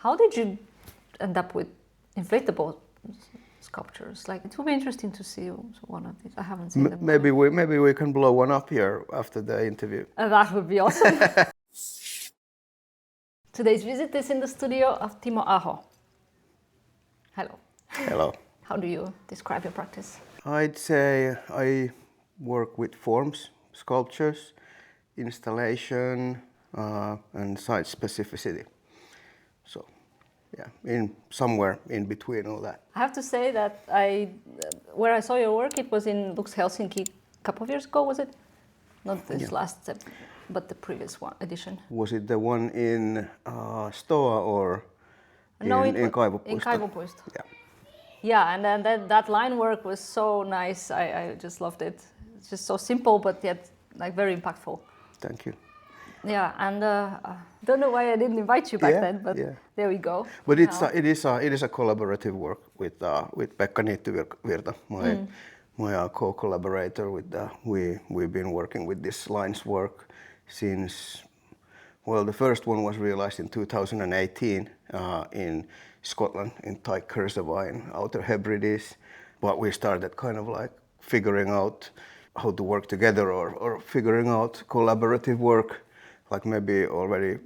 How did you end up with inflatable sculptures? Like, it will be interesting to see one of these. I haven't seen them. Maybe we can blow one up here after the interview. That would be awesome. Today's visit is in the studio of Timo Aho. Hello. Hello. How do you describe your practice? I'd say I work with forms, sculptures, installation, and site specificity. So, yeah, somewhere in between all that. I have to say that where I saw your work, it was in Lux Helsinki a couple of years ago, was it? Not this last step, but the previous edition. Was it the one in Stoa or in Kaivopuisto? In Kaivopuisto. Yeah. Yeah, and then that line work was so nice. I just loved it. It's just so simple, but yet like very impactful. Thank you. Yeah, and don't know why I didn't invite you back then, but there we go. But it is a collaborative work with Pekka Niittyvirta, my co-collaborator. We've been working with this lines work since, well, the first one was realized in 2018 in Scotland, in Tyke Kursava in Outer Hebrides. But we started kind of like figuring out how to work together or figuring out collaborative work like maybe already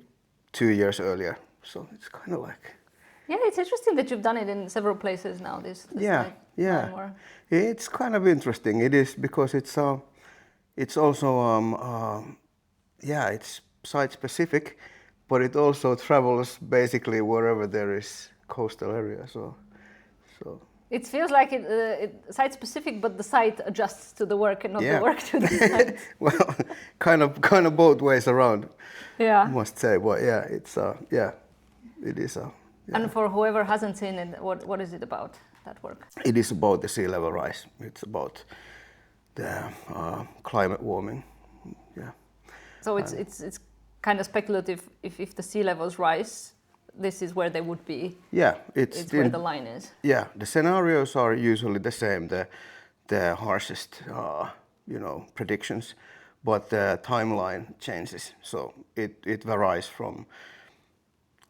2 years earlier. So it's kind of like... Yeah, it's interesting that you've done it in several places now, this line work. It's kind of interesting. It is because it's also, it's site specific, but it also travels basically wherever there is coastal area. So it feels like it's site specific, but the site adjusts to the work and not the work to the site. Well, kind of both ways around. Yeah, I must say. But yeah, it is. And for whoever hasn't seen it, what is it about, that work? It is about the sea level rise. It's about the climate warming. Yeah. So it's kind of speculative. If the sea levels rise, this is where they would be. Yeah, it's where the line is. Yeah, the scenarios are usually the same, the harshest, predictions, but the timeline changes. So it varies from,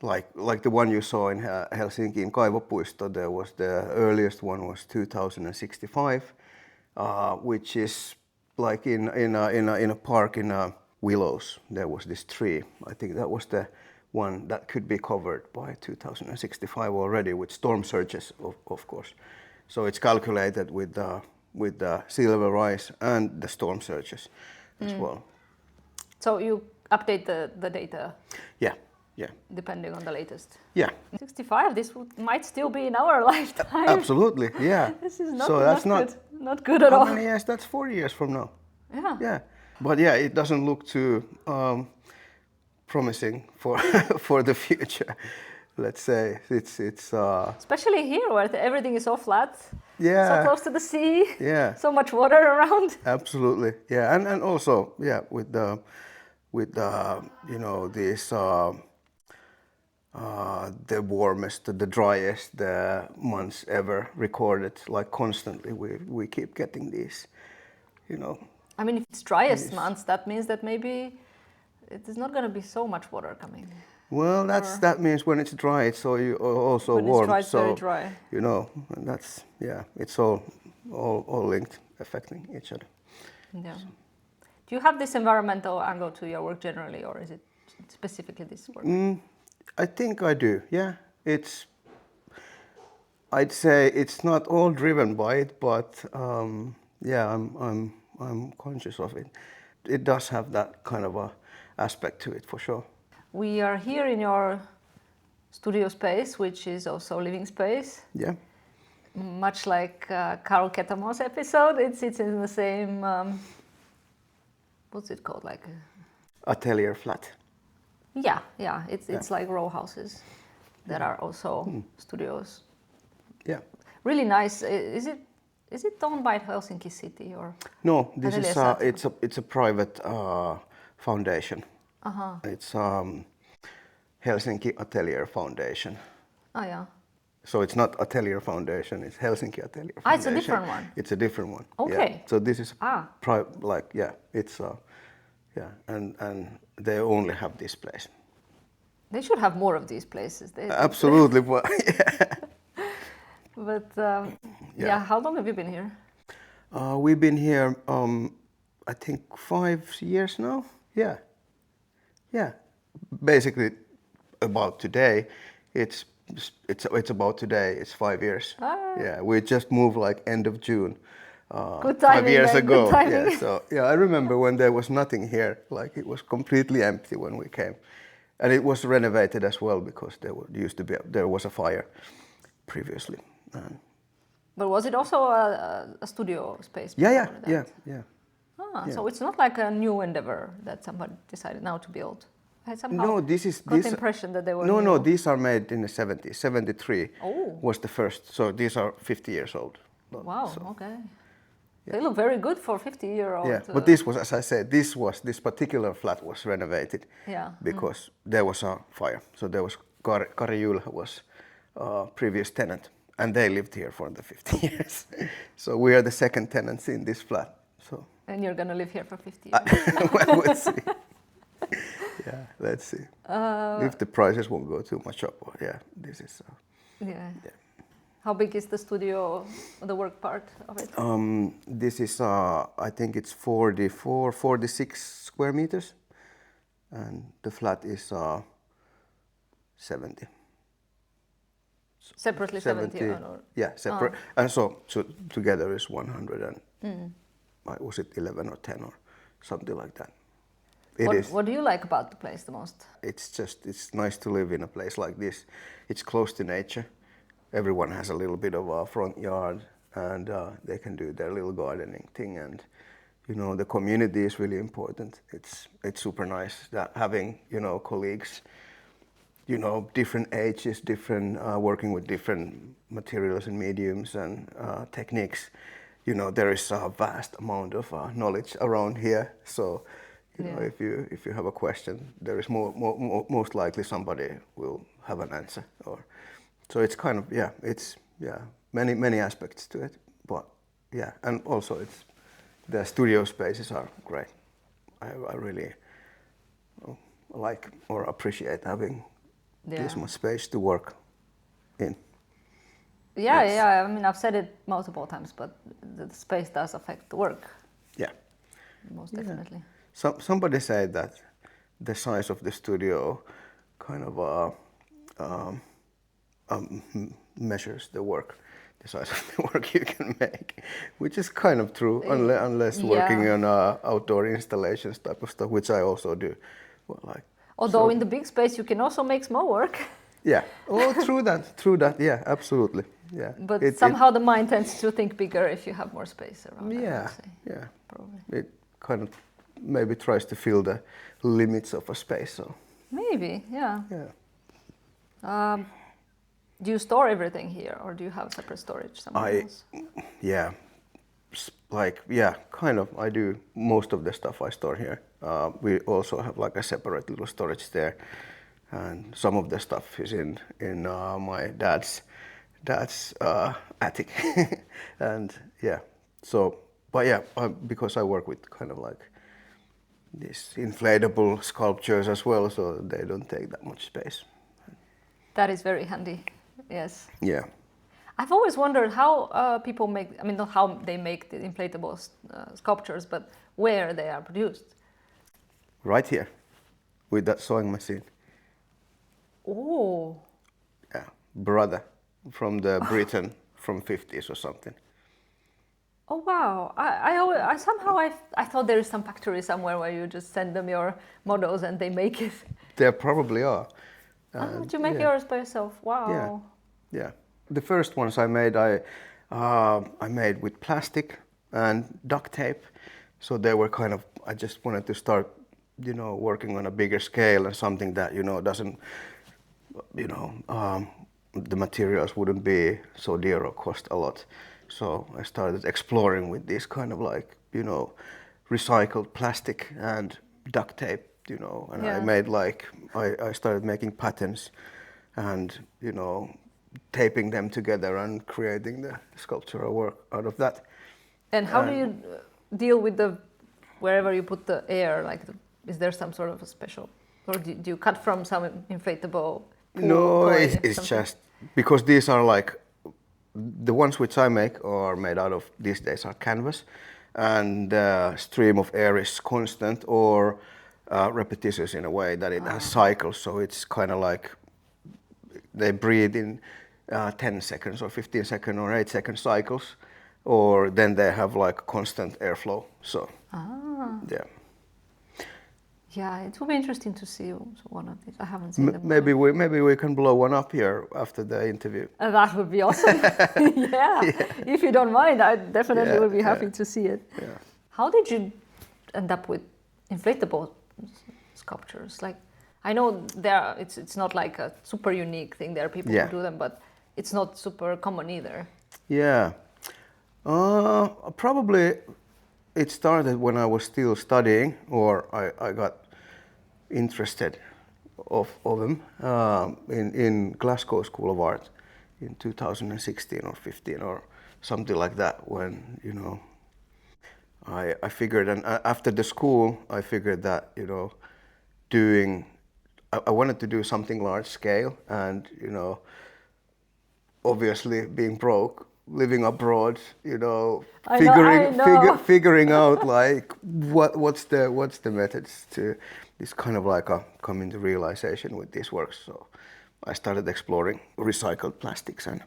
like the one you saw in Helsinki in Kaivopuisto. There was the earliest one was 2065, which is like in a park in Willows. There was this tree. I think that was the one that could be covered by 2065 already with storm surges, of course. So it's calculated with the sea level rise and the storm surges as well. So you update the data? Yeah. Depending on the latest? Yeah. 65, this might still be in our lifetime. Absolutely, yeah. This is not good at all. How many years? That's 4 years from now. Yeah. Yeah. But yeah, it doesn't look too promising for the future. Let's say it's especially here where everything is so flat. Yeah. So close to the sea. Yeah. So much water around. Absolutely. Yeah, and also with the these the warmest, the driest months ever recorded, like constantly we keep getting these, I mean, if it's driest months, that means that maybe it is not going to be so much water coming. Well, that means when it's dry, it's also when warm. It's dry, it's so very dry. And that's it's all linked, affecting each other. Yeah. So. Do you have this environmental angle to your work generally, or is it specifically this work? I think I do. Yeah, I'd say it's not all driven by it, but I'm conscious of it. It does have that kind of a aspect to it for sure. We are here in your studio space, which is also living space. Yeah. Much like Carl Ketamo's episode, it sits in the same, what's it called, like? Atelier flat. Yeah. It's like row houses that are also studios. Yeah. Really nice. Is it owned by Helsinki City or? No, this is it's a private foundation. It's Helsinki Atelier Foundation. Oh yeah. So it's not Atelier Foundation, it's Helsinki Atelier Foundation. It's a different one. It's a different one. Okay. Yeah. So this is it's and they only have this place. They should have more of these places. Absolutely. But yeah. But Yeah. how long have you been here? We've been here, I think 5 years now. Yeah. Yeah. Basically, about today, it's about today. It's 5 years. Ah. Yeah. We just moved like end of June. Good 5 timing years then, good ago. timing. Yeah. So yeah, I remember when there was nothing here. Like it was completely empty when we came, and it was renovated as well because there was a fire previously. But was it also a studio space Yeah. before that? Yeah. Ah, so it's not like a new endeavor that somebody decided now to build. I somehow No, got the impression that they were No, new. these are made in the 70s. 73 Oh. was the first. So these are 50 years old. Wow, So, okay. They look very good for 50-year-old. yeah, but this was, as I said, this particular flat was renovated Yeah. because there was a fire. So there was Kari Julha was previous tenant, and they lived here for the 50 years. So we are the second tenants in this flat. So And you're gonna live here for 50 years. well, we'll see. Yeah, let's see. If the prices won't go too much up, yeah, this is. Yeah. How big is the studio, the work part of it? This is, I think it's 46 square meters, and the flat is 70. Separately 70 or? Yeah, separate. And so together is 100 and was it 11 or 10 or something like that. What do you like about the place the most? It's nice to live in a place like this. It's close to nature. Everyone has a little bit of a front yard, and they can do their little gardening thing. And the community is really important. It's super nice that having colleagues, different ages, different working with different materials and mediums and techniques. There is a vast amount of knowledge around here. So. If you have a question, there is most likely somebody will have an answer. So it's kind of it's many aspects to it, but yeah, and also the studio spaces are great. I really like or appreciate having this much space to work in. Yeah. I mean, I've said it multiple times, but the space does affect the work. Yeah. Most definitely. Somebody said that the size of the studio kind of measures the size of the work you can make, which is kind of true, unless working on outdoor installations type of stuff, which I also do. Although in the big space you can also make small work. Yeah. Oh, true that. Yeah, absolutely. Yeah. But somehow the mind tends to think bigger if you have more space around. Yeah. Probably. It kind of maybe tries to fill the limits of a space. So. Maybe, yeah. Yeah. Do you store everything here, or do you have separate storage somewhere else? Yeah, kind of. I do most of the stuff I store here. We also have like a separate little storage there, and some of the stuff is in my dad's attic, and yeah. So, but yeah, because I work with kind of like these inflatable sculptures as well, so they don't take that much space. That is very handy. Yes. Yeah. I've always wondered how people make, I mean, not how they make the inflatable sculptures, but where they are produced. Right here, with that sewing machine. Oh. Yeah, brother from the Britain from 50s or something. Oh wow! I somehow I thought there is some factory somewhere where you just send them your models and they make it. There probably are. But you make yours by yourself. Wow. Yeah. The first ones I made, I made with plastic and duct tape. So they were kind of. I just wanted to start, working on a bigger scale and something that doesn't, the materials wouldn't be so dear or cost a lot. So I started exploring with this kind of like, recycled plastic and duct tape, and I made I started making patterns and, taping them together and creating the sculptural work out of that. And how do you deal with wherever you put the air, is there some sort of a special Or do you cut from some inflatable pool No, toy? it's Something? just because these are like the ones which I make are made out of these days are canvas, and the stream of air is constant or repetitious in a way that it has cycles. So it's kind of like they breathe in 10 seconds or 15 second or 8 second cycles, or then they have like constant airflow. So yeah. Yeah, it will be interesting to see one of these. I haven't seen them. Maybe we can blow one up here after the interview. That would be awesome. Yeah. If you don't mind, I definitely Yeah, will be yeah. happy to see it. Yeah. How did you end up with inflatable sculptures? Like, I know it's not like a super unique thing. There are people Yeah. who do them, but it's not super common either. Yeah. Probably it started when I was still studying, or I got interested of them in Glasgow School of Art in 2016 or 15 or something like that. When I figured, and after the school, I figured that I wanted to do something large scale, and obviously being broke, living abroad, I know. figuring out like what's the methods to this kind of like a coming to realization with these works. So I started exploring recycled plastics and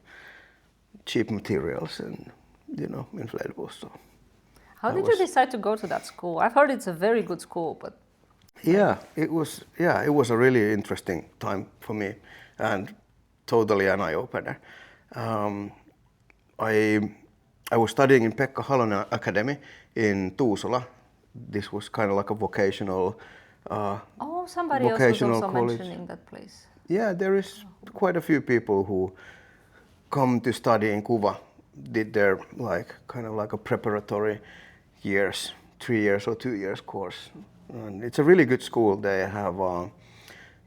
cheap materials and inflatables. So How did you decide to go to that school? I've heard it's a very good school, but it was a really interesting time for me and totally an eye opener. I was studying in Pekka Halonen Academy in Tuusula. This was kind of like a vocational somebody else was also college. mentioning that place. Yeah, there is quite a few people who come to study in Kuva, did their kind of like a preparatory years, 3 years or 2 years course. And it's a really good school. They have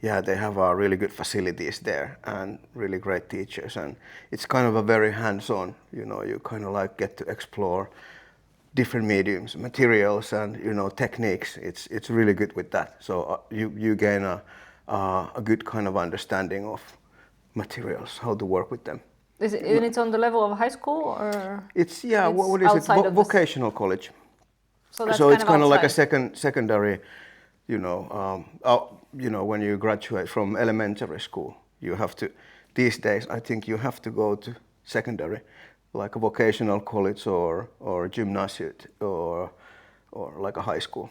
really good facilities there and really great teachers, and it's kind of a very hands-on. You kind of like get to explore different mediums, materials, and techniques. It's really good with that. So you gain a good kind of understanding of materials, how to work with them. Is it, and it's on the level of high school, or it's what is it? Vocational college. So that's it's kind of like a outside. secondary, when you graduate from elementary school, you have to, these days, I think you have to go to secondary, like a vocational college or gymnasium or like a high school.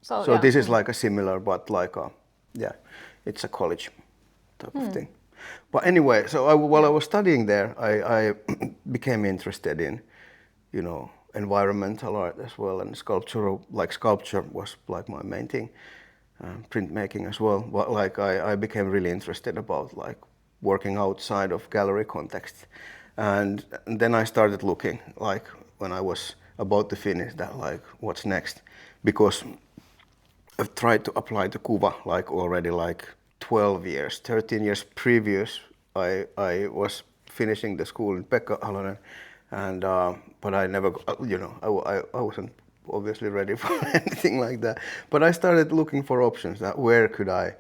So this is like a similar, but like it's a college type of thing. But anyway, so while I was studying there, I became interested in, environmental art as well, and sculpture was like my main thing, printmaking as well. But like I became really interested about like working outside of gallery context, and then I started looking like when I was about to finish that, like what's next, because I've tried to apply to Kuva like already like 12 years, 13 years previous. I was finishing the school in Pekka Halonen, and but I never, I wasn't obviously ready for anything like that. But I started looking for options. That where could I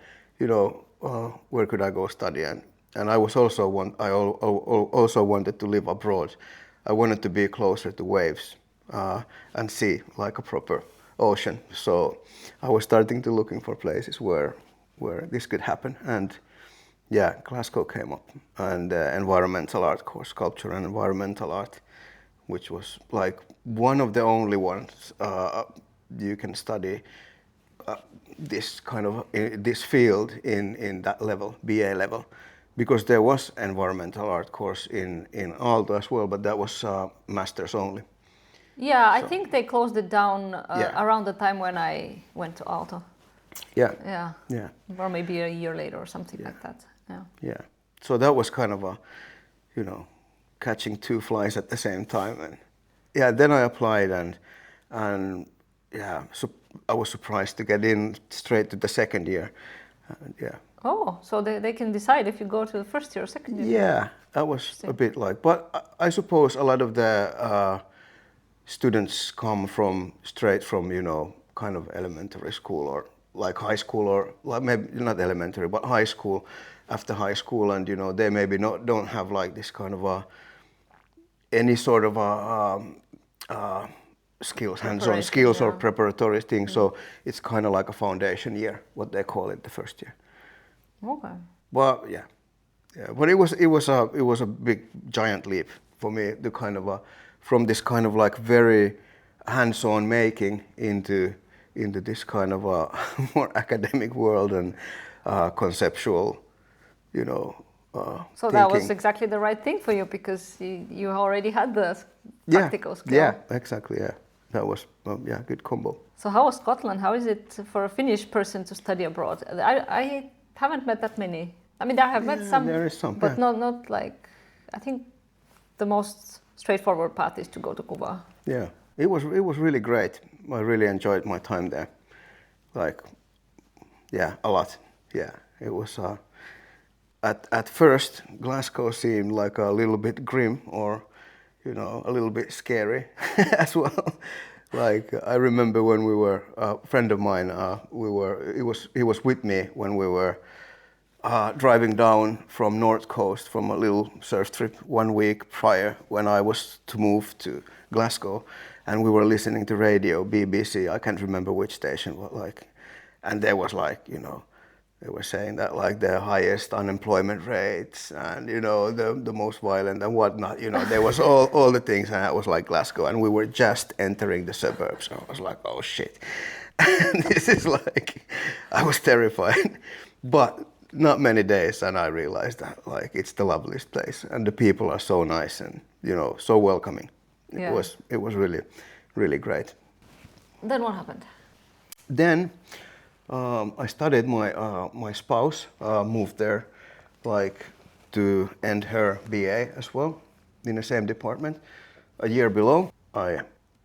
go study, and I was also also wanted to live abroad. I wanted to be closer to waves and see like a proper ocean. So I was starting to looking for places where this could happen, and Glasgow came up, and environmental art course, sculpture and environmental art, which was like one of the only ones you can study this kind of this field in that level, BA level, because there was environmental art course in Aalto as well, but that was masters only. Yeah, I think they closed it down around the time when I went to Aalto. Yeah. Or maybe a year later or something like that. Yeah. So that was kind of a, catching two flies at the same time, and then I applied, and so I was surprised to get in straight to the second year. Oh, so they can decide if you go to the first year or second year. Yeah, that was a bit like, but I suppose a lot of the students come straight from kind of elementary school or like high school or like maybe not elementary, but high school, after high school, and they maybe don't have like this kind of any sort of skills, hands-on Preparation, skills or yeah. preparatory things. So it's kind of like a foundation year, what they call it, the first year. Okay. Well, yeah. But it was a big giant leap for me, the kind of from this kind of like very hands-on making into this kind of a more academic world and conceptual, So that was thinking. exactly the right thing for you because you already had the Yeah, practical skill. yeah, exactly. Yeah, that was good combo. So how was Scotland? How is it for a Finnish person to study abroad? I haven't met that many. I mean, I have met some, there is some, but yeah. not like. I think the most straightforward path is to go to Cuba. Yeah, it was really great. I really enjoyed my time there. Like, yeah, a lot. Yeah, it was. At first, Glasgow seemed like a little bit grim, or a little bit scary as well. Like I remember when we were a friend of mine. He was with me when we were driving down from North Coast from a little surf trip 1 week prior when I was to move to Glasgow, and we were listening to radio, BBC. I can't remember which station, but and there was they were saying that like the highest unemployment rates and the most violent and whatnot. There was all the things, and that was like Glasgow, and we were just entering the suburbs. And I was like, oh shit, this is like, I was terrified, but not many days, and I realized that like it's the loveliest place, and the people are so nice and so welcoming. Yeah. It was really, really great. Then what happened? Then I studied. My spouse moved there, like to end her BA as well, in the same department. A year below, I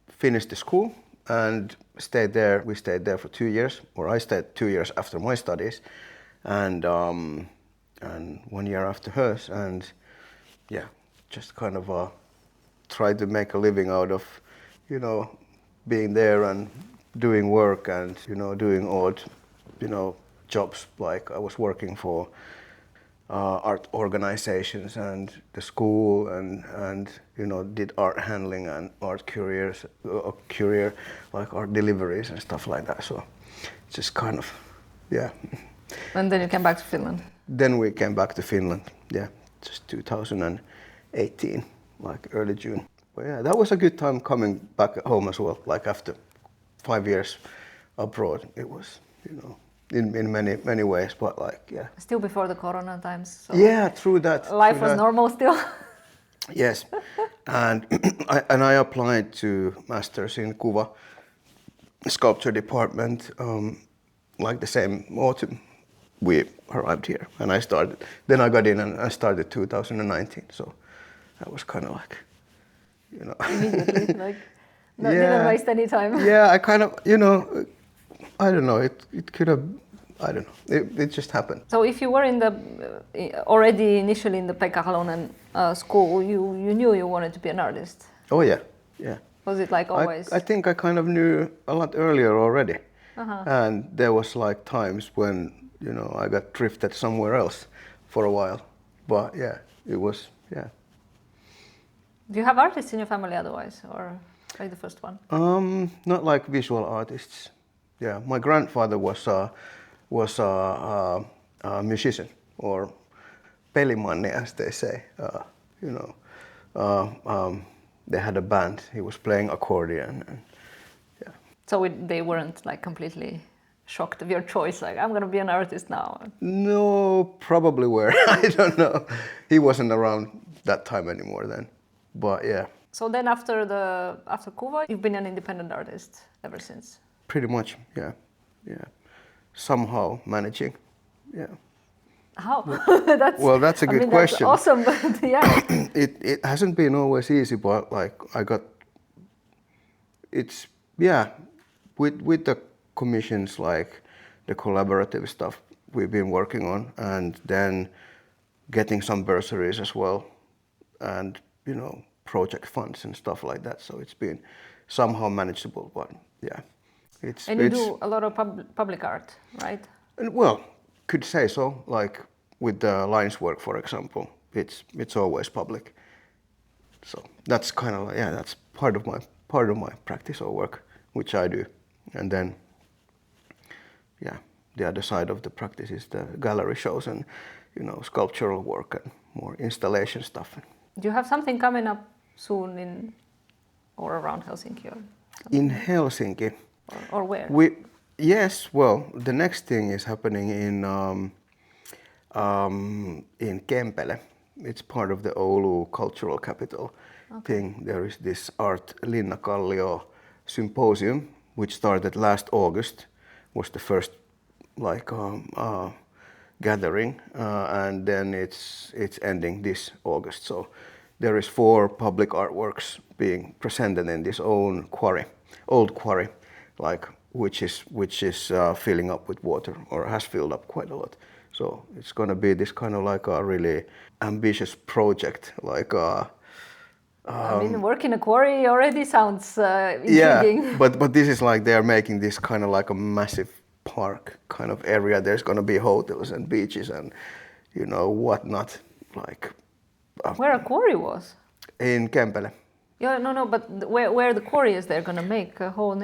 finished the school and stayed there. We stayed there for 2 years, or I stayed 2 years after my studies, and 1 year after hers, and yeah, just kind of tried to make a living out of, being there and doing work and doing odd, jobs. Like I was working for art organizations and the school, and did art handling and art courier, like art deliveries and stuff like that. So just kind of, yeah. And then you came back to Finland. Then we came back to Finland, yeah, just 2018, like early June. But yeah, that was a good time coming back home as well. Like after 5 years abroad, it was, in many ways, but like, yeah. Still before the Corona times. So Yeah, true that. life was normal still. Yes, and I applied to masters in Kuva sculpture department, like the same autumn we arrived here, and I started. Then I got in and I started 2019. So that was kind of like, Immediately, like, didn't waste any time. Yeah, I kind of, I don't know. It could have. I don't know. It just happened. So if you were in the already initially in the Pekka Halonen school, you knew you wanted to be an artist. Oh yeah, yeah. Was it like always? I think I kind of knew a lot earlier already, and there was like times when I got drifted somewhere else for a while, but yeah, it was, yeah. Do you have artists in your family otherwise, or are you the first one? Not like visual artists. Yeah, my grandfather was a musician, or pelimanni as they say. They had a band. He was playing accordion, and yeah. So they weren't like completely shocked of your choice, like I'm gonna be an artist now. No, probably were. I don't know. He wasn't around that time anymore then, but yeah. So then after Kuva, you've been an independent artist ever since. Pretty much, yeah, yeah. Somehow managing, yeah. How? That's a good question. That's awesome, but yeah. It hasn't been always easy, but like it's, yeah, with the commissions, like the collaborative stuff we've been working on, and then getting some bursaries as well, and project funds and stuff like that. So it's been somehow manageable, but yeah. And you do a lot of public art, right? Well, could say so. Like with the lines work, for example, it's always public. So that's kind of that's part of my practice or work, which I do, and then the other side of the practice is the gallery shows and sculptural work and more installation stuff. Do you have something coming up soon in or around Helsinki? In Helsinki. Or where? Yes, well, the next thing is happening in Kempele. It's part of the Oulu cultural capital thing. There is this Art Linnakallio symposium, which started last August, was the first gathering, and then it's ending this August. So there is 4 public artworks being presented in this old quarry, which is filling up with water, or has filled up quite a lot. So it's going to be this kind of like a really ambitious project, I mean, work in a quarry already sounds intriguing. Yeah, but this is like they are making this kind of like a massive park kind of area. There's going to be hotels and beaches and whatnot, like. Where a quarry was? In Kempele. Yeah, no, but where the quarry is, they're gonna make a whole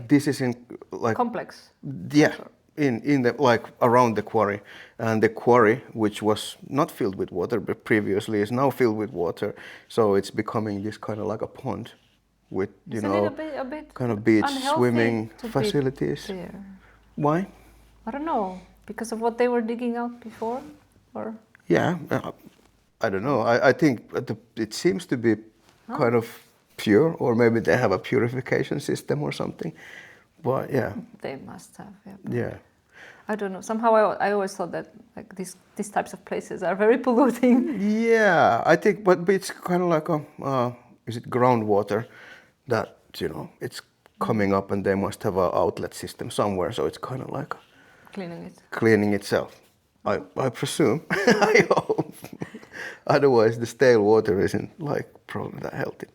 This is in like complex. Yeah, in the around the quarry, and the quarry, which was not filled with water but previously, is now filled with water. So it's becoming this kind of like a pond, with Isn't it a bit kind of beach swimming to facilities. There? Why? I don't know, because of what they were digging out before, or. Yeah, I don't know. I think it seems to be kind of pure, or maybe they have a purification system or something. But yeah. They must have. Yeah. I don't know. Somehow I always thought that like these types of places are very polluting. Yeah, I think, but it's kind of like is it groundwater that it's coming up, and they must have an outlet system somewhere, so it's kind of like cleaning itself. I presume. I hope. Otherwise, the stale water isn't probably that healthy.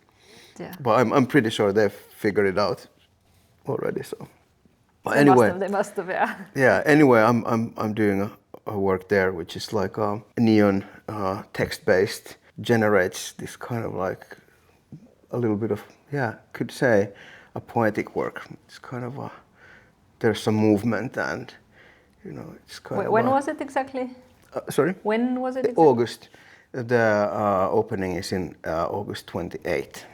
Yeah. But I'm pretty sure they've figured it out already. So. But anyway, they must have, yeah. Yeah. Anyway, I'm doing a work there, which is like a neon text-based, generates this kind of like a little bit of could say a poetic work. It's kind of there's some movement, and it's kind of. When was it exactly? Sorry. When was it exactly? August. The opening is in August 28th.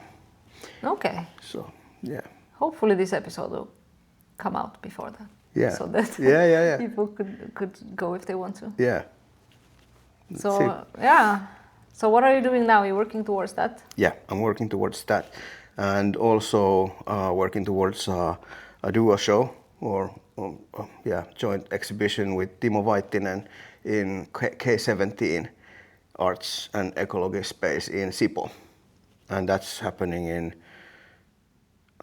Okay. So yeah. Hopefully this episode will come out before that. Yeah. So that people could go if they want to. Yeah. So yeah. So what are you doing now? You're working towards that? Yeah, I'm working towards that, and also working towards a duo show or joint exhibition with Timo Vaittinen in K17 Arts and Ecology Space in Sipoo, and that's happening in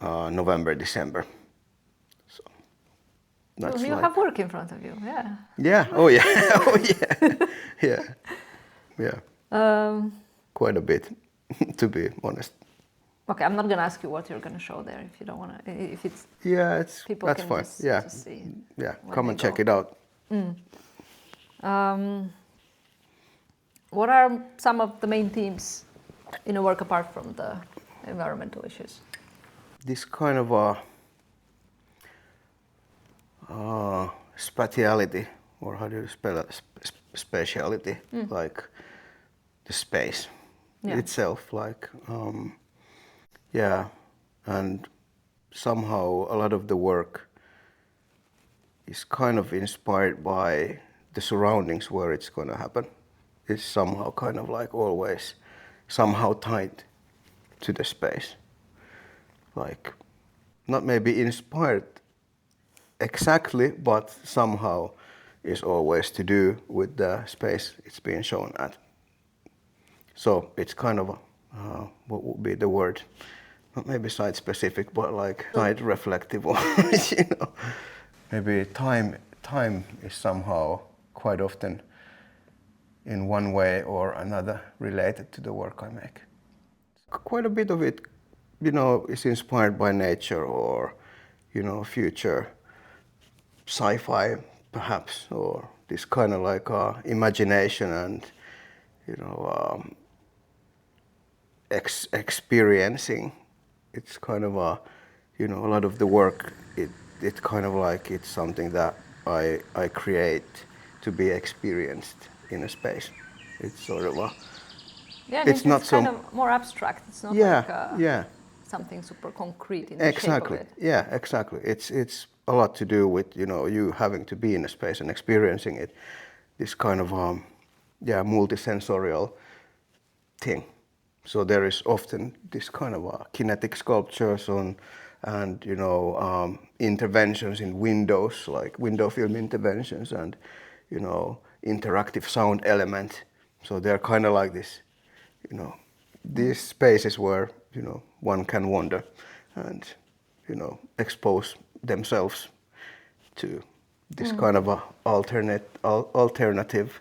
November, December. So that's you have work in front of you, yeah. Yeah. Oh yeah. Oh yeah. Yeah. Quite a bit, to be honest. Okay, I'm not gonna ask you what you're gonna show there if you don't wanna. If it's people that's can fine. just see. Yeah, come and check it out. What are some of the main themes in your work apart from the environmental issues? This kind of spatiality, or how do you spell it? Spatiality, like the space itself, and somehow a lot of the work is kind of inspired by the surroundings where it's going to happen. It's somehow kind of like always somehow tied to the space. Like, not maybe inspired exactly, but somehow is always to do with the space it's being shown at. So it's kind of what would be the word? Not maybe site-specific, but like site-reflective, or Maybe time is somehow quite often in one way or another related to the work I make. Quite a bit of it, is inspired by nature, or, future sci-fi perhaps, or this kind of like imagination and experiencing. It's kind of a lot of the work. It kind of like it's something that I create to be experienced in a space. It's sort of a. Yeah, and It's not it's so. kind of more abstract. It's not Yeah, like yeah. something super concrete in the shape of Exactly. it. Yeah, exactly. It's a lot to do with you having to be in a space and experiencing it. This kind of multisensorial thing. So there is often this kind of kinetic sculptures on, and interventions in windows, like window film interventions, and interactive sound element. So they're kind of like this, these spaces where one can wander and expose themselves to this kind of a alternative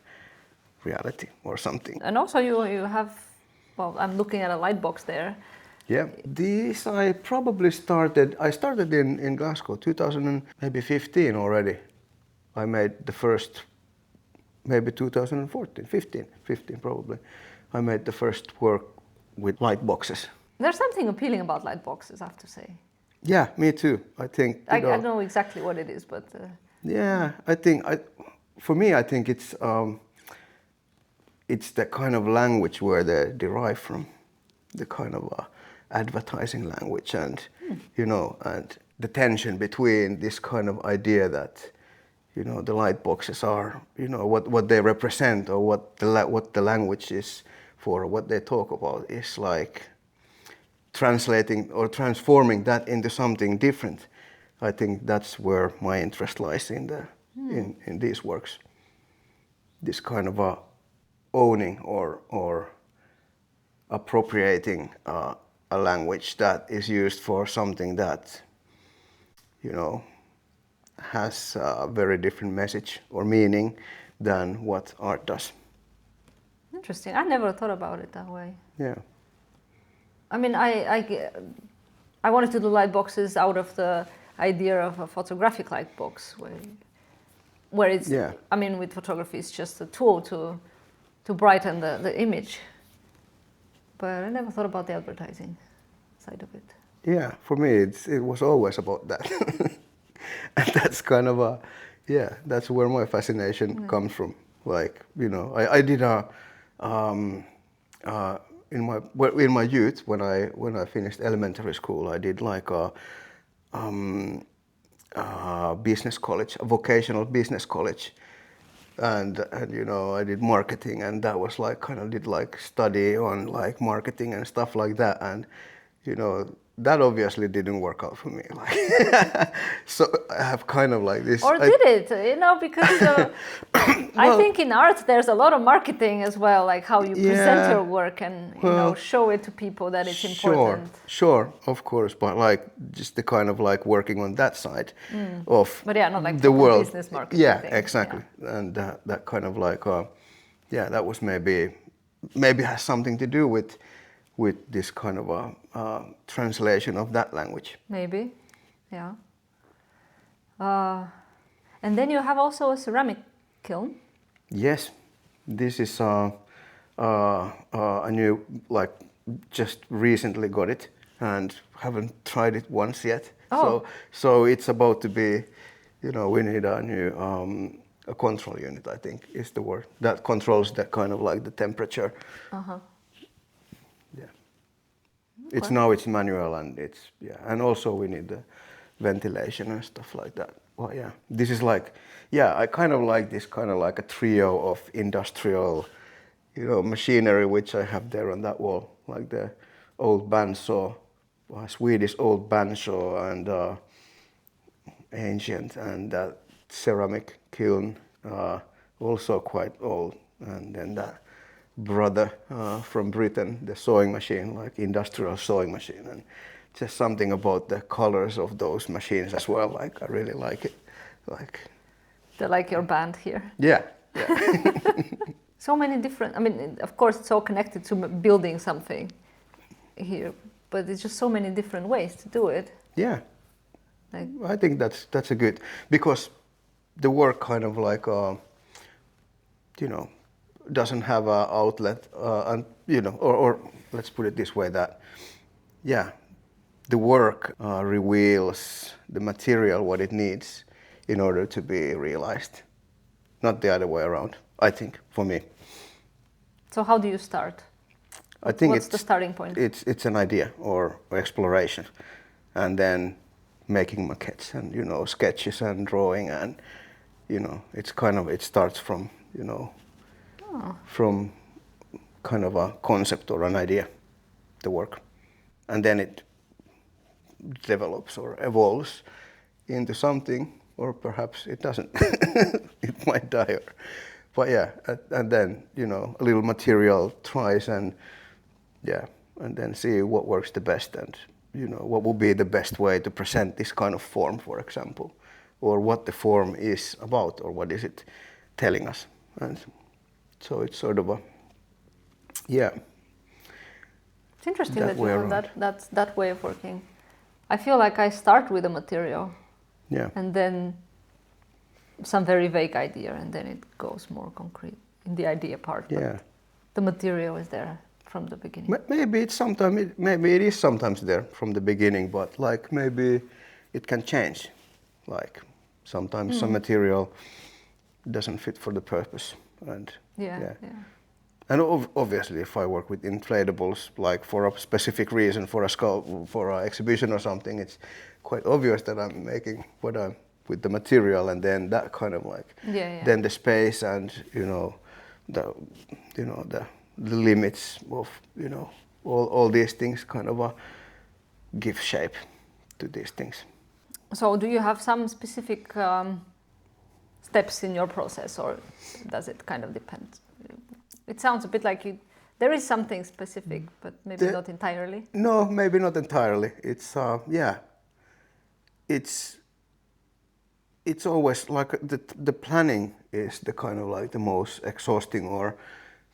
reality or something. And also you have, well, I'm looking at a light box there. Yeah, these I started in Glasgow 2015 already. I made the first, maybe 2014, 15 probably. I made the first work with light boxes. There's something appealing about light boxes, I have to say. Yeah, me too. I think I don't know exactly what it is, but yeah, I think for me, I think it's the kind of language where they derive from, the kind of advertising language, and and the tension between this kind of idea that the light boxes are what they represent, or what the language is for, what they talk about is like translating or transforming that into something different. I think that's where my interest lies in in these works. This kind of owning or appropriating a language that is used for something that has a very different message or meaning than what art does. interesting. I never thought about it that way. Yeah. I mean, I wanted to do light boxes out of the idea of a photographic light box, where it's. Yeah. I mean, with photography, it's just a tool to brighten the image. But I never thought about the advertising side of it. Yeah, for me, it was always about that. And that's kind of that's where my fascination comes from. Like, I did in my youth, when I finished elementary school, I did like a business college, a vocational business college. And I did marketing, and that was like kind of did like study on like marketing and stuff like that, and that obviously didn't work out for me. Like, so I have kind of like this. Or did it? Because I think in art there's a lot of marketing as well, like how you present your work and show it to people that it's important. Sure, of course, but like just the kind of like working on that side of but not like the world. Business marketing. Yeah, thing. exactly, and that kind of like that was maybe has something to do with this kind of a translation of that language. Maybe, yeah. And then you have also a ceramic kiln. Yes, this is a new, like, just recently got it and haven't tried it once yet. Oh. So it's about to be, we need a new a control unit, I think is the word, that controls that kind of like the temperature. Uh-huh. Yeah. It's now it's manual, and and also we need the ventilation and stuff like that. Well, yeah, this is like, I kind of like this kind of like a trio of industrial, machinery which I have there on that wall, like the old bandsaw, Swedish old bandsaw, and ancient, and that ceramic kiln, also quite old, and then that brother from Britain, the sewing machine, like industrial sewing machine, and just something about the colors of those machines as well. Like, I really like it. Like your band here. Yeah. So many different. I mean, of course, it's all connected to building something here, but it's just so many different ways to do it. Yeah. Like, I think that's a good, because the work kind of like doesn't have an outlet, and or let's put it this way, that the work reveals the material what it needs in order to be realized, not the other way around, I think, for me. so how do you start? I think What's the starting point? It's an idea or exploration, and then making maquettes and sketches and drawing, and it's kind of, it starts from from kind of a concept or an idea, the work, and then it develops or evolves into something, or perhaps it doesn't. It might die, but yeah, and then a little material tries, and and then see what works the best, and what will be the best way to present this kind of form, for example, or what the form is about, or what is it telling us. And so it's sort of a It's interesting that you have that way of working. I feel like I start with a material, and then some very vague idea, and then it goes more concrete in the idea part. But the material is there from the beginning. Maybe it is sometimes there from the beginning, but like maybe it can change. Like sometimes some material doesn't fit for the purpose, and and obviously, if I work with inflatables, like for a specific reason, for an exhibition or something, it's quite obvious that I'm making what I'm with the material, and then that kind of like, then the space and the limits of all these things kind of give shape to these things. So, do you have some specific steps in your process, or does it kind of depend? It sounds a bit like there is something specific, but maybe not entirely. No, maybe not entirely. It's it's always like the planning is the kind of like the most exhausting or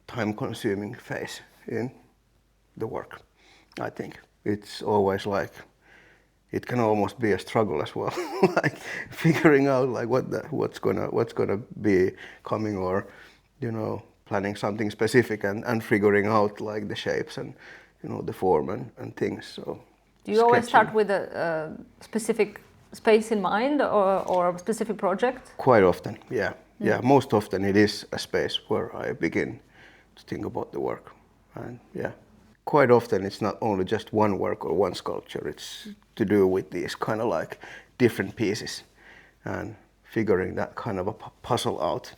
time-consuming phase in the work. I think it's always like, it can almost be a struggle as well, like figuring out like what's gonna be coming, or planning something specific, and figuring out like the shapes and the form and things. So do you always start with a specific space in mind, or a specific project? Quite often, yeah. Most often it is a space where I begin to think about the work, and quite often it's not only just one work or one sculpture. It's to do with these kind of like different pieces, and figuring that kind of a puzzle out.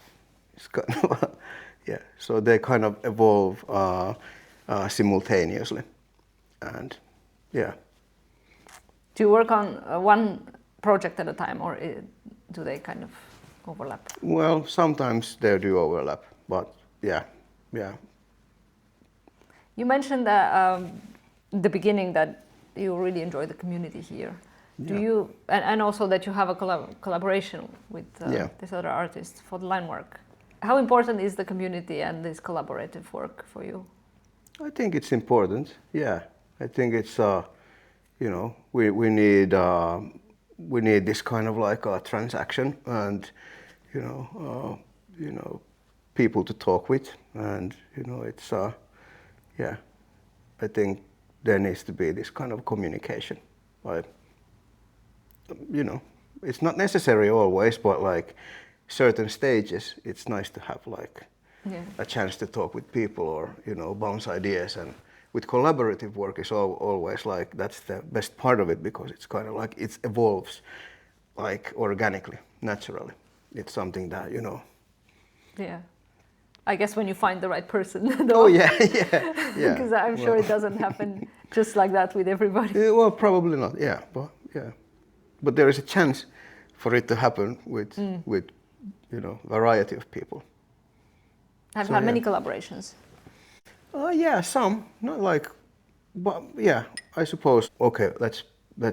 It's kind of so they kind of evolve simultaneously, and Do you work on one project at a time, or do they kind of overlap? Well, sometimes they do overlap, but yeah. You mentioned that the beginning that you really enjoy the community here. Do you, and also that you have a collaboration with this other artist for the line work. How important is the community and this collaborative work for you? I think it's important. Yeah, I think it's we need this kind of like a transaction, and people to talk with, and it's I think there needs to be this kind of communication. It's not necessary always, but like certain stages, it's nice to have like a chance to talk with people, or bounce ideas. And with collaborative work is always like, that's the best part of it, because it's kind of like it evolves like organically, naturally. It's something that Yeah, I guess when you find the right person. Though. Oh yeah. Because I'm sure it doesn't happen just like that with everybody. Well, probably not. But there is a chance for it to happen with variety of people. Have you had many collaborations? Some. Not like, but I suppose. Okay, let's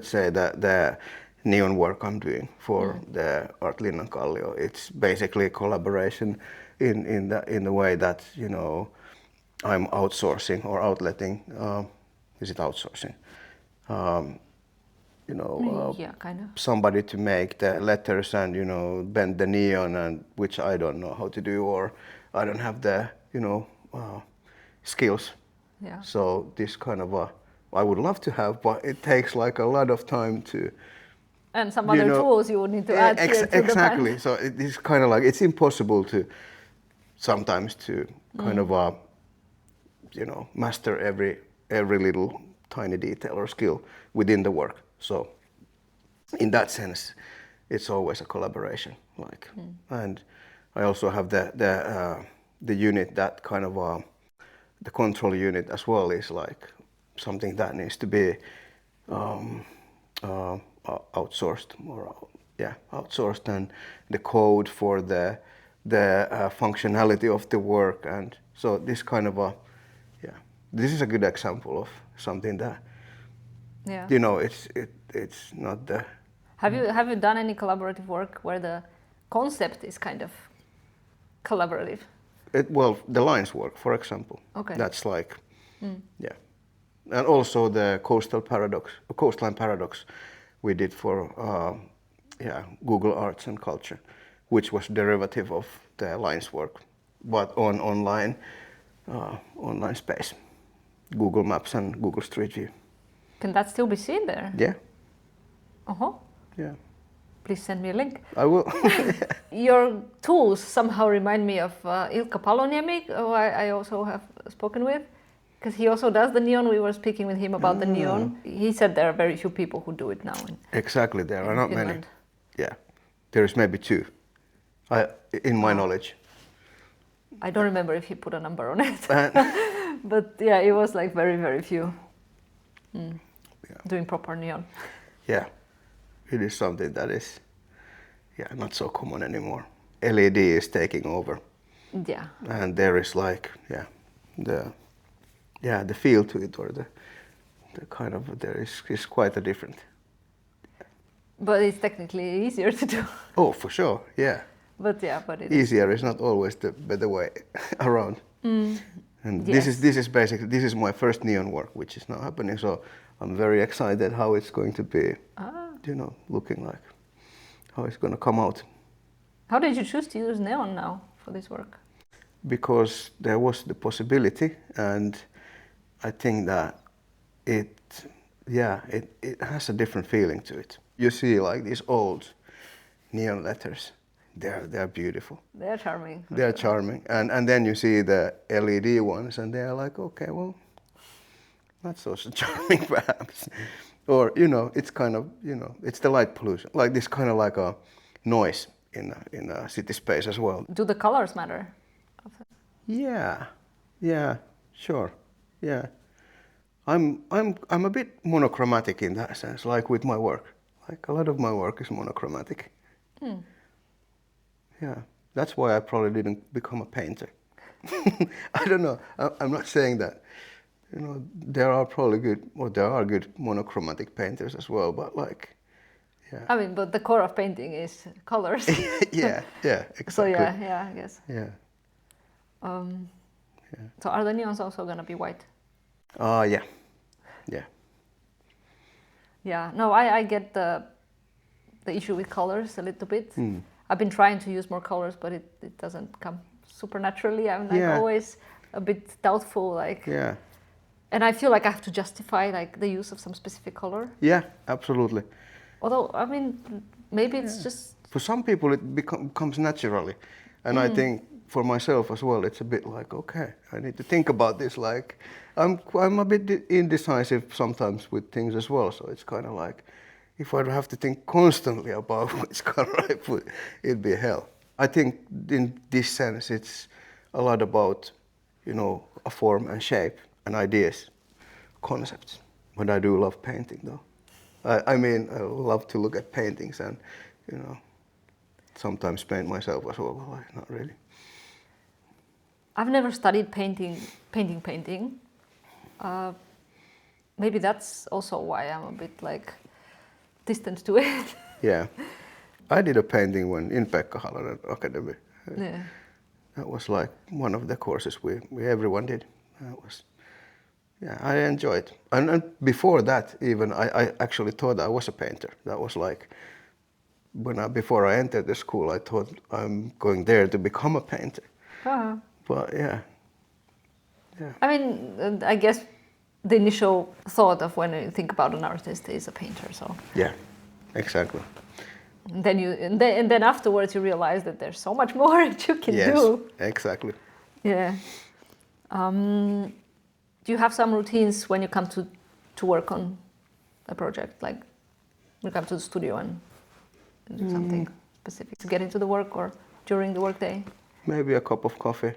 say that the neon work I'm doing for the Art Linnankallio, it's basically a collaboration in the way that I'm outsourcing or outletting. Is it outsourcing? kind of. somebody to make the letters and, bend the neon, and which I don't know how to do, or I don't have the, skills. Yeah. So this kind of I would love to have, but it takes like a lot of time to. And some other tools you would need to add here to exactly. So it is kind of like, it's impossible to sometimes to kind of master every little tiny detail or skill within the work. So in that sense, it's always a collaboration. And I also have the unit that kind of the control unit as well is like something that needs to be outsourced, outsourced, and the code for the functionality of the work. And so this kind of this is a good example of something that it's not the. Have you done any collaborative work where the concept is kind of collaborative? The lines work, for example. Okay. That's like, and also the coastline paradox, we did for Google Arts and Culture, which was derivative of the lines work, but on online space, Google Maps and Google Street View. Can that still be seen there? Yeah. Uh-huh. Yeah. Please send me a link. I will. Your tools somehow remind me of Ilkka Paloniemi, who I also have spoken with, because he also does the neon. We were speaking with him about the neon. He said there are very few people who do it now. Exactly, there are not Finland. many. Yeah, there is maybe 2, in my knowledge. I don't remember if he put a number on it, but yeah, it was like very, very few doing proper neon. Yeah, it is something that is not so common anymore. LED is taking over. Yeah. And there is like the feel to it, or the kind of, there is quite a different. But it's technically easier to do. Oh, for sure, yeah. But it easier is not always the better way around. And yes. this is basically, this is my first neon work, which is now happening. So I'm very excited how it's going to be, looking like, how it's going to come out. How did you choose to use neon now for this work? Because there was the possibility, and I think that it has a different feeling to it. You see like these old neon letters. They're beautiful. They're charming. They're charming, and then you see the LED ones, and they're like, okay, well, not so charming perhaps, or it's kind of it's the light pollution, like this kind of like a noise in a city space as well. Do the colors matter? Yeah, sure, yeah. I'm a bit monochromatic in that sense, like with my work. Like a lot of my work is monochromatic. Yeah, that's why I probably didn't become a painter. I don't know. I'm not saying that. There are good monochromatic painters as well, but like, yeah. I mean, but the core of painting is colors. yeah, exactly. So yeah, I guess. Yeah. So are the neons also gonna be white? Yeah. Yeah. No, I get the issue with colors a little bit. I've been trying to use more colors, but it doesn't come super naturally. I'm like always a bit doubtful, like. Yeah. And I feel like I have to justify like the use of some specific color. Yeah, absolutely. Although I mean, maybe it's just. For some people, it comes naturally, and I think for myself as well, it's a bit like, okay, I need to think about this. Like, I'm a bit indecisive sometimes with things as well. So it's kind of like, if I have to think constantly about which color I put, it'd be hell. I think in this sense, it's a lot about, a form and shape and ideas, concepts. But I do love painting, though. I mean, I love to look at paintings and, sometimes paint myself as well, but like, not really. I've never studied painting. Maybe that's also why I'm a bit like distant to it. Yeah. I did a painting in Pekka Halonen Academy. That was like one of the courses everyone did. Yeah, I enjoy it. And before that, even I actually thought I was a painter. That was like before I entered the school, I thought I'm going there to become a painter. Uh-huh. But yeah. I mean, I guess the initial thought of when you think about an artist is a painter. So yeah, exactly. And then afterwards you realize that there's so much more that you can do. Yes, exactly. Yeah. Do you have some routines when you come to work on a project, like when you come to the studio and do something specific to get into the work or during the workday? Maybe a cup of coffee.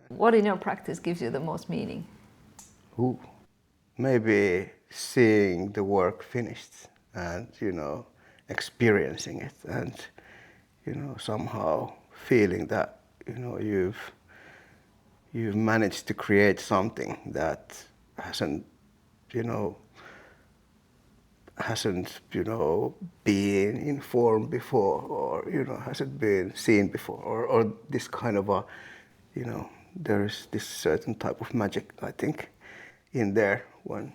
What in your practice gives you the most meaning? Ooh. Maybe seeing the work finished and, experiencing it and, somehow feeling that, you've managed to create something that hasn't, been in form before or, hasn't been seen before or this kind of a, there is this certain type of magic, I think, in there when,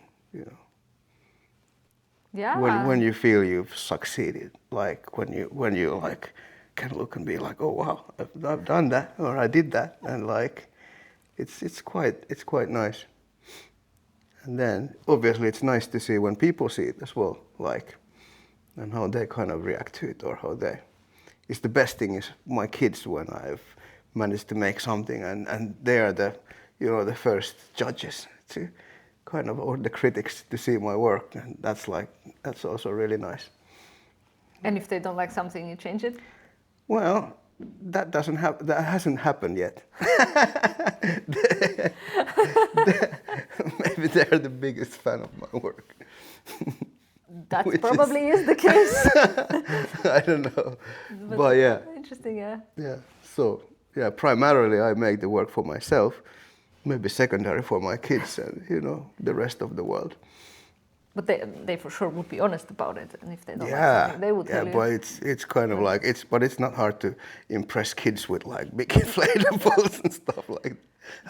Yeah. when you feel you've succeeded, like when you like can look and be like, oh wow, I've done that or I did that, and like it's quite nice. And then obviously it's nice to see when people see it as well, like, and how they kind of react to it or how they. It's the best thing is my kids when I've managed to make something and they are the the first judges to kind of or the critics to see my work, and that's also really nice. And if they don't like something, you change it? Well, that hasn't happened yet. Maybe they're the biggest fan of my work. That probably is the case. I don't know. But yeah. Interesting, yeah. Yeah. So, yeah, primarily I make the work for myself, maybe secondary for my kids and, the rest of the world. But they for sure would be honest about it, and if they don't like something, they would tell you. Yeah, but it's kind of like it's not hard to impress kids with like big inflatables and stuff like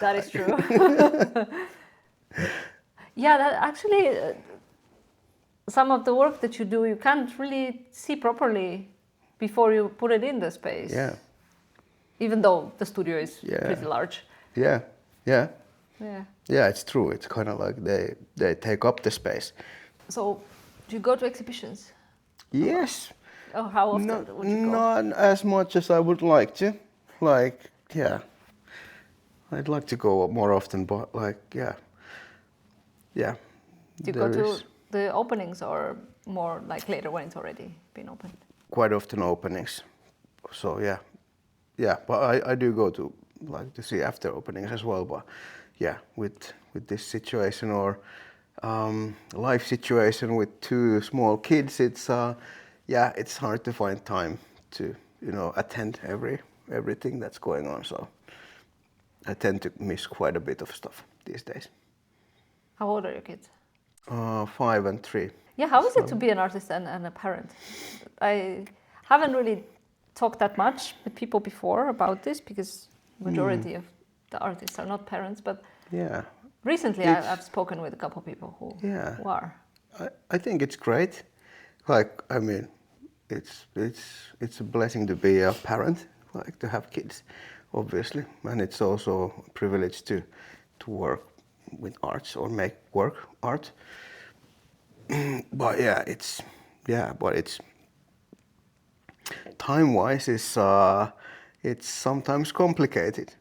that. That is true. Yeah, that actually some of the work that you do, you can't really see properly before you put it in the space. Yeah. Even though the studio is pretty large. Yeah. Yeah. Yeah. Yeah, it's true. It's kind of like they take up the space. So, do you go to exhibitions? Yes. Oh, how often would you go? Not as much as I would like to. Like, yeah. I'd like to go more often, but like, yeah. Yeah. Do you go to the openings or more like later when it's already been opened? Quite often openings. So, yeah. Yeah, but I do go to like to see after openings as well, but yeah, with this situation or life situation with two small kids, it's it's hard to find time to attend everything that's going on. So I tend to miss quite a bit of stuff these days. How old are your kids? 5 and 3. Yeah, how is it to be an artist and a parent? I haven't really talked that much with people before about this because majority of the artists are not parents, but recently I've spoken with a couple of people who are. I think it's great. Like, I mean, it's a blessing to be a parent, like to have kids, obviously, and it's also a privilege to work with arts or make art. But it's time-wise it's sometimes complicated,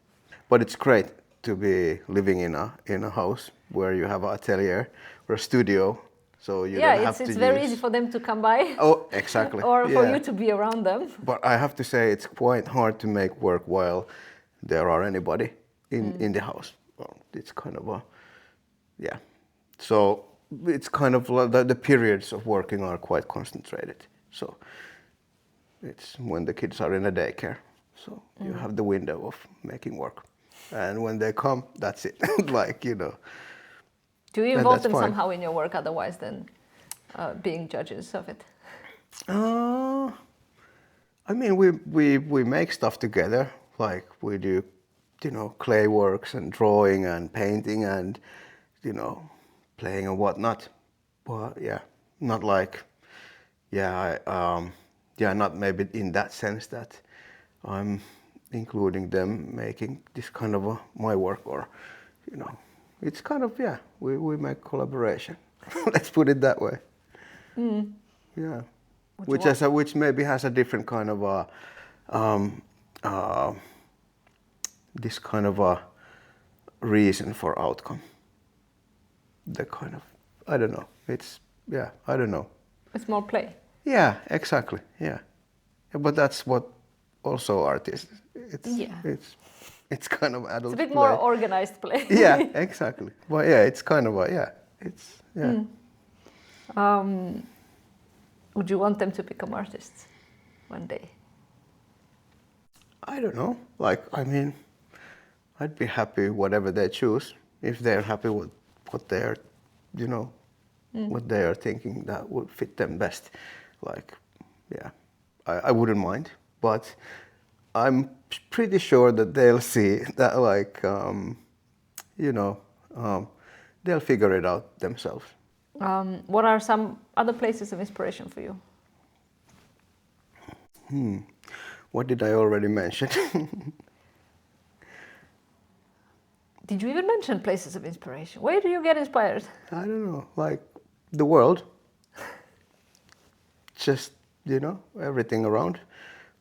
but it's great to be living in a house where you have an atelier or a studio, so you don't have to it's very easy for them to come by. Oh, exactly. Or for you to be around them. But I have to say it's quite hard to make work while there are anybody in the house. Well, it's kind of so it's kind of like the periods of working are quite concentrated. So it's when the kids are in a daycare. So you have the window of making work. And when they come, that's it. Do you involve them somehow in your work otherwise than being judges of it? I mean, we make stuff together. Like we do, clay works and drawing and painting and you know, playing and whatnot. But yeah, not like, not maybe in that sense that I'm including them making this kind of my work, or, you know, it's kind of, we make collaboration. Let's put it that way. Yeah. Which maybe has a different kind of this kind of a reason for outcome. The kind of, I don't know. I don't know. It's more play. Yeah, exactly. Yeah. But that's what also art is. It's kind of adult play. It's a bit more organized play. Yeah, exactly. Well, yeah, it's kind of Would you want them to become artists one day? I don't know. Like, I mean, I'd be happy whatever they choose. If they're happy with what they're, you know, what they are thinking that would fit them best. Like, yeah, I wouldn't mind. But I'm pretty sure that they'll see that, like, they'll figure it out themselves. What are some other places of inspiration for you? What did I already mention? Did you even mention places of inspiration? Where do you get inspired? I don't know, like the world. Just, you know, everything around,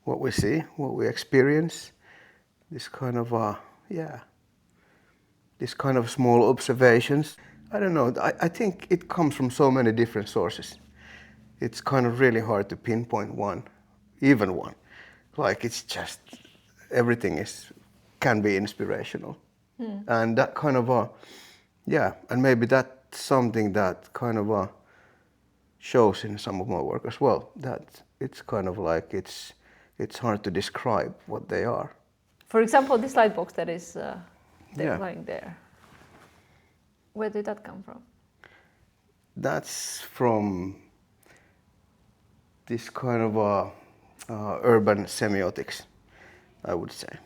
what we see, what we experience, this kind of, this kind of small observations. I don't know, I think it comes from so many different sources. It's kind of really hard to pinpoint one, even one. Like, it's just, everything can be inspirational. And that kind of and maybe that's something that kind of shows in some of my work as well, that it's kind of like it's hard to describe what they are. For example, this light box that is lying there. Where did that come from? That's from this kind of urban semiotics, I would say.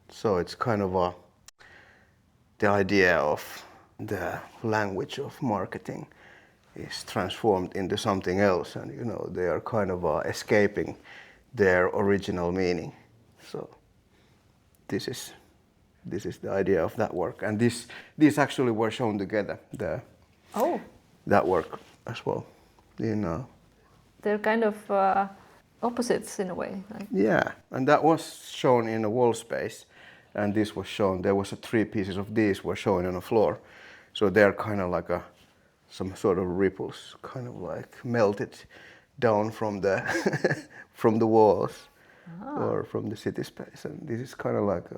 So it's kind of the idea of the language of marketing is transformed into something else, and, you know, they are kind of escaping their original meaning. So this is the idea of that work, and these actually were shown together. That work as well. They're kind of opposites in a way. Like. Yeah, and that was shown in a wall space, and this was shown. There was 3 pieces of these were shown on the floor, so they're kind of like some sort of ripples, kind of like melted down from the from the walls or from the city space, and this is kind of like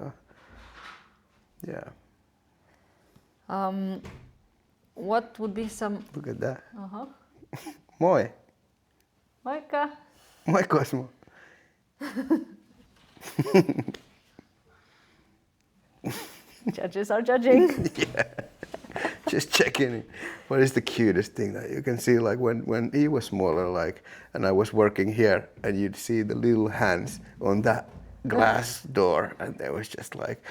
What would be some? Look at that. Moi. Moikka. Moikka, Osmo. Judges are judging. Yeah. Just checking what is the cutest thing that you can see, like when he was smaller, like, and I was working here, and you'd see the little hands on that glass door, and there was just like,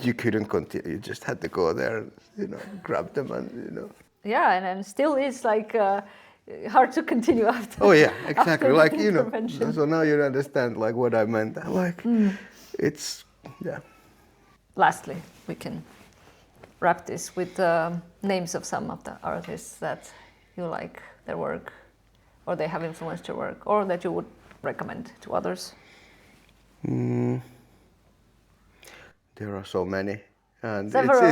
you couldn't continue, you just had to go there and, you know, grab them and, you know. Yeah, and still is like hard to continue after. Oh yeah, exactly. Like, you know, so now you understand like what I meant. Like, it's, yeah. Lastly, we can wrap this with names of some of the artists that you like their work, or they have influenced your work, or that you would recommend to others. There are so many, and several.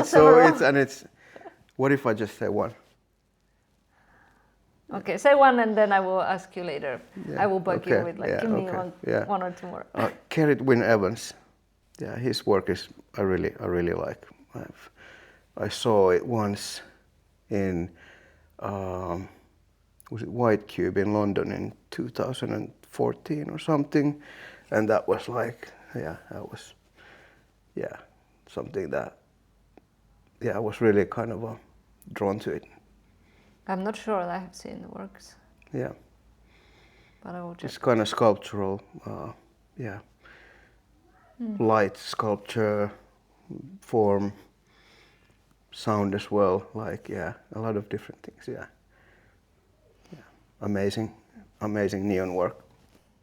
it's. What if I just say one? Okay, say one, and then I will ask you later. Yeah, I will bug you with like, give me one or two more. Kerrit Wynne Evans, yeah, his work is I really like. I saw it once in was it White Cube in London in 2014 or something, and that was like something that I was really kind of drawn to it. I'm not sure I have seen the works. Yeah. But I will check. It's kind of sculptural, light sculpture form. sound as well. Like a lot of different things. Yeah. Amazing neon work.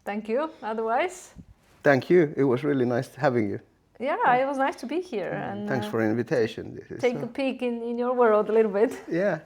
Thank you. Otherwise. Thank you. It was really nice having you. Yeah, it was nice to be here. And thanks for the invitation. Take a peek in your world a little bit. Yeah.